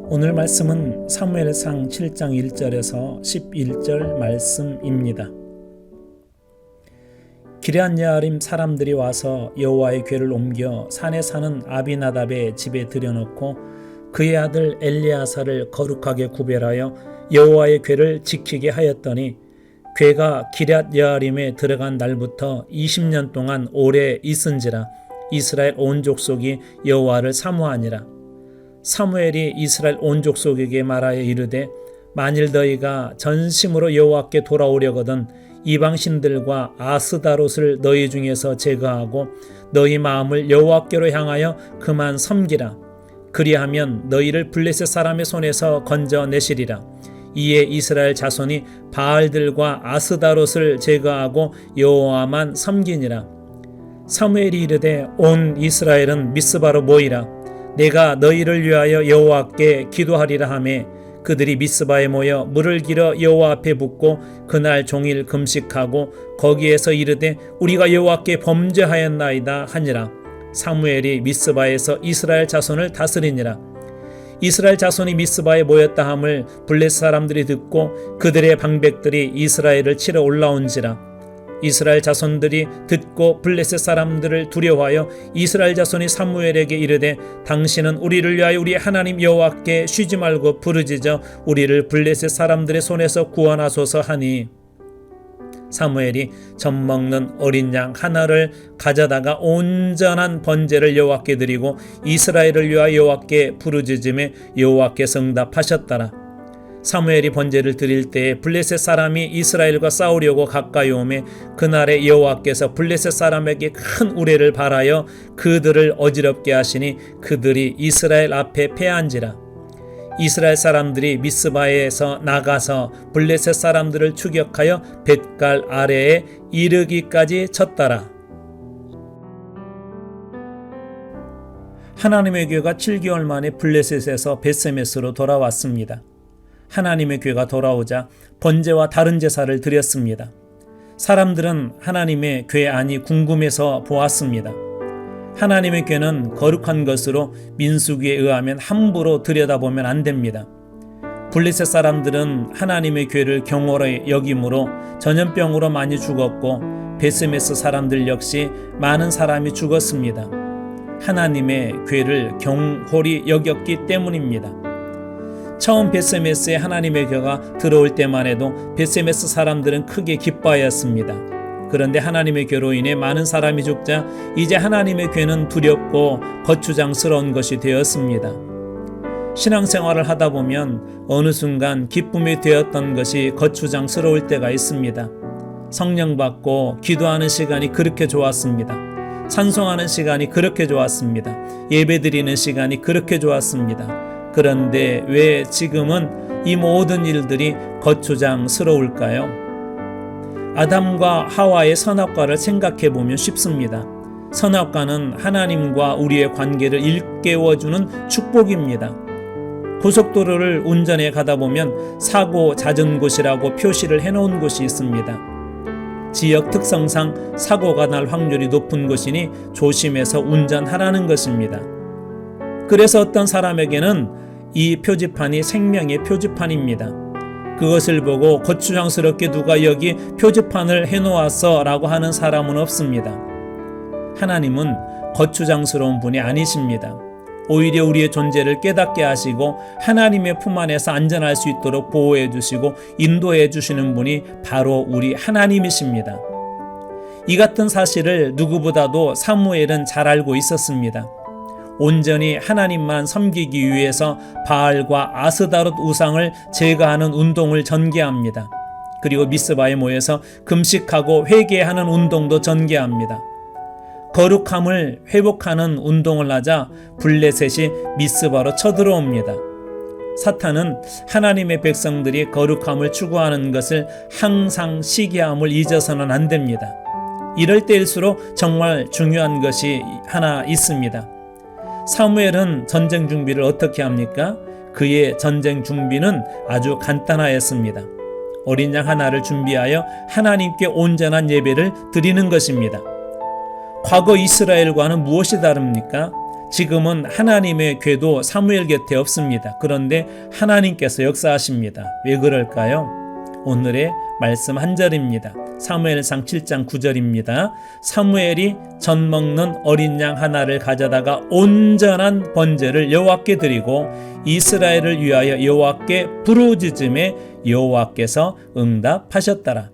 오늘 말씀은 사무엘상 7장 1절에서 11절 말씀입니다. 기럇여아림 사람들이 와서 여호와의 궤를 옮겨 산에 사는 아비나답의 집에 들여놓고 그의 아들 엘리아사를 거룩하게 구별하여 여호와의 궤를 지키게 하였더니 궤가 기럇여아림에 들어간 날부터 20년 동안 오래 있은지라 이스라엘 온 족속이 여호와를 사모하니라. 사무엘이 이스라엘 온 족속에게 말하여 이르되 만일 너희가 전심으로 여호와께 돌아오려거든 이방신들과 아스다롯을 너희 중에서 제거하고 너희 마음을 여호와께로 향하여 그만 섬기라. 그리하면 너희를 블레셋 사람의 손에서 건져내시리라. 이에 이스라엘 자손이 바알들과 아스다롯을 제거하고 여호와만 섬기니라. 사무엘이 이르되 온 이스라엘은 미스바로 모이라. 내가 너희를 위하여 여호와께 기도하리라 하매 그들이 미스바에 모여 물을 길어 여호와 앞에 붓고 그날 종일 금식하고 거기에서 이르되 우리가 여호와께 범죄하였나이다 하니라. 사무엘이 미스바에서 이스라엘 자손을 다스리니라. 이스라엘 자손이 미스바에 모였다 함을 블레셋 사람들이 듣고 그들의 방백들이 이스라엘을 치러 올라온지라. 이스라엘 자손들이 듣고 블레셋 사람들을 두려워하여 이스라엘 자손이 사무엘에게 이르되 당신은 우리를 위하여 우리 하나님 여호와께 쉬지 말고 부르짖어 우리를 블레셋 사람들의 손에서 구원하소서 하니 사무엘이 젖먹는 어린 양 하나를 가져다가 온전한 번제를 여호와께 드리고 이스라엘을 위하여 여호와께 부르짖음에 여호와께서 응답하셨더라. 사무엘이 번제를 드릴 때에 블레셋 사람이 이스라엘과 싸우려고 가까이 오매 그날에 여호와께서 블레셋 사람에게 큰 우레를 발하여 그들을 어지럽게 하시니 그들이 이스라엘 앞에 패한지라. 이스라엘 사람들이 미스바에서 나가서 블레셋 사람들을 추격하여 벳갈 아래에 이르기까지 쳤더라. 하나님의 궤가 7개월 만에 블레셋에서 벳세메스로 돌아왔습니다. 하나님의 궤가 돌아오자 번제와 다른 제사를 드렸습니다. 사람들은 하나님의 궤 안이 궁금해서 보았습니다. 하나님의 궤는 거룩한 것으로 민수기에 의하면 함부로 들여다보면 안 됩니다. 블레셋 사람들은 하나님의 궤를 경홀히 여김으로 전염병으로 많이 죽었고 벳세메스 사람들 역시 많은 사람이 죽었습니다. 하나님의 궤를 경홀히 여겼기 때문입니다. 처음 벳세메스에 하나님의 궤가 들어올 때만 해도 벳세메스 사람들은 크게 기뻐하였습니다. 그런데 하나님의 궤로 인해 많은 사람이 죽자 이제 하나님의 궤는 두렵고 거추장스러운 것이 되었습니다. 신앙생활을 하다 보면 어느 순간 기쁨이 되었던 것이 거추장스러울 때가 있습니다. 성령 받고 기도하는 시간이 그렇게 좋았습니다. 찬송하는 시간이 그렇게 좋았습니다. 예배드리는 시간이 그렇게 좋았습니다. 그런데 왜 지금은 이 모든 일들이 거추장스러울까요? 아담과 하와의 선악과를 생각해 보면 쉽습니다. 선악과는 하나님과 우리의 관계를 일깨워주는 축복입니다. 고속도로를 운전해 가다 보면 사고 잦은 곳이라고 표시를 해놓은 곳이 있습니다. 지역 특성상 사고가 날 확률이 높은 곳이니 조심해서 운전하라는 것입니다. 그래서 어떤 사람에게는 이 표지판이 생명의 표지판입니다. 그것을 보고 거추장스럽게 누가 여기 표지판을 해놓았어 라고 하는 사람은 없습니다. 하나님은 거추장스러운 분이 아니십니다. 오히려 우리의 존재를 깨닫게 하시고 하나님의 품 안에서 안전할 수 있도록 보호해 주시고 인도해 주시는 분이 바로 우리 하나님이십니다. 이 같은 사실을 누구보다도 사무엘은 잘 알고 있었습니다. 온전히 하나님만 섬기기 위해서 바알과 아스다롯 우상을 제거하는 운동을 전개합니다. 그리고 미스바에 모여서 금식하고 회개하는 운동도 전개합니다. 거룩함을 회복하는 운동을 하자 블레셋이 미스바로 쳐들어옵니다. 사탄은 하나님의 백성들이 거룩함을 추구하는 것을 항상 시기함을 잊어서는 안 됩니다. 이럴 때일수록 정말 중요한 것이 하나 있습니다. 사무엘은 전쟁 준비를 어떻게 합니까? 그의 전쟁 준비는 아주 간단하였습니다. 어린 양 하나를 준비하여 하나님께 온전한 예배를 드리는 것입니다. 과거 이스라엘과는 무엇이 다릅니까? 지금은 하나님의 궤도 사무엘 곁에 없습니다. 그런데 하나님께서 역사하십니다. 왜 그럴까요? 오늘의 말씀 한 절입니다. 사무엘상 7장 9절입니다. 사무엘이 젖 먹는 어린 양 하나를 가져다가 온전한 번제를 여호와께 드리고 이스라엘을 위하여 여호와께 부르짖음에 여호와께서 응답하셨더라.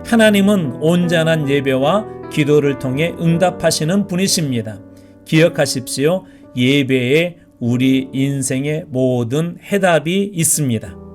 하나님은 온전한 예배와 기도를 통해 응답하시는 분이십니다. 기억하십시오. 예배에 우리 인생의 모든 해답이 있습니다.